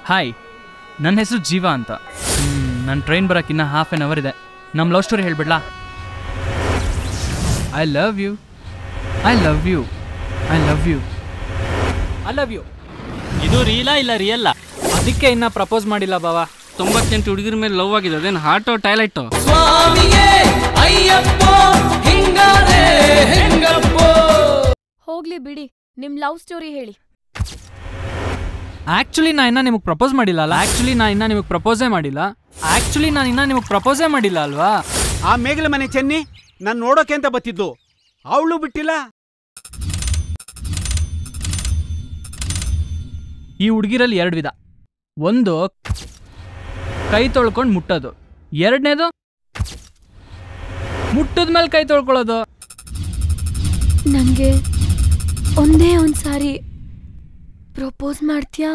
Hi, ನನ್ನ ಹೆಸರು ಜೀವ ಅಂತ. ನನ್ನ ಟ್ರೈನ್ ಬರೋಕ್ಕಿನ್ನ ಹಾಫ್ ಆನ್ ಅವರ್ ಇದೆ. ನಮ್ಮ ಲವ್ ಸ್ಟೋರಿ ಹೇಳ್ಬಿಡ್ಲಾ? I love you, I love you, I love you, I love you. ಇದು ರೀಲಾ ಇಲ್ಲ ರಿಯಲ್ಲ? ಅದಕ್ಕೆ ಇನ್ನ ಪ್ರಪೋಸ್ ಮಾಡಿಲ್ಲ ಬಾವ. 98 ಹುಡುಗಿರ ಮೇಲೆ ಲವ್ ಆಗಿದೆ. ಅದೇನು ಹಾರ್ಟೋ ಟಾಯ್ಲೆಟೋ? ಹೋಗ್ಲಿ ಬಿಡಿ, ನಿಮ್ ಲವ್ ಸ್ಟೋರಿ ಹೇಳಿ. ಆಕ್ಚುಲಿ ನಾ ಇನ್ನ ನಿಮಗೆ ಪ್ರಪೋಸ್ ಮಾಡಿಲ್ಲ ಅಲ್ಲ? ಆಕ್ಚುಲಿ ನಾ ಇನ್ನ ನಿಮಗೆ ಪ್ರಪೋಸೇ ಮಾಡಿಲ್ಲ. ಆಕ್ಚುಲಿ ನಾನು ಇನ್ನ ನಿಮಗೆ ಪ್ರಪೋಸೇ ಮಾಡಿಲ್ಲ ಅಲ್ವಾ? ಆ ಮೇಘಲ ಮನೆ ಚೆನ್ನಿ ನಾನು ನೋಡೋಕೆ ಅಂತ ಬತ್ತಿದ್ದು, ಅವಳು ಬಿಟ್ಟಿಲ್ಲ. ಈ ಹುಡುಗಿರಲ್ಲಿ 2 ವಿಧ. ಒಂದು ಕೈ ತೊಳ್ಕೊಂಡು ಮುಟ್ಟೋದು, ಎರಡನೇದು ಮುಟ್ಟದ ಮೇಲೆ ಕೈ ತೊಳ್ಕೊಳ್ಳೋದು. ನಂಗೆ ಒಂದೇ ಒಂದ್ಸಾರಿ ಪ್ರಪೋಸ್ ಮಾಡ್ತೀಯಾ?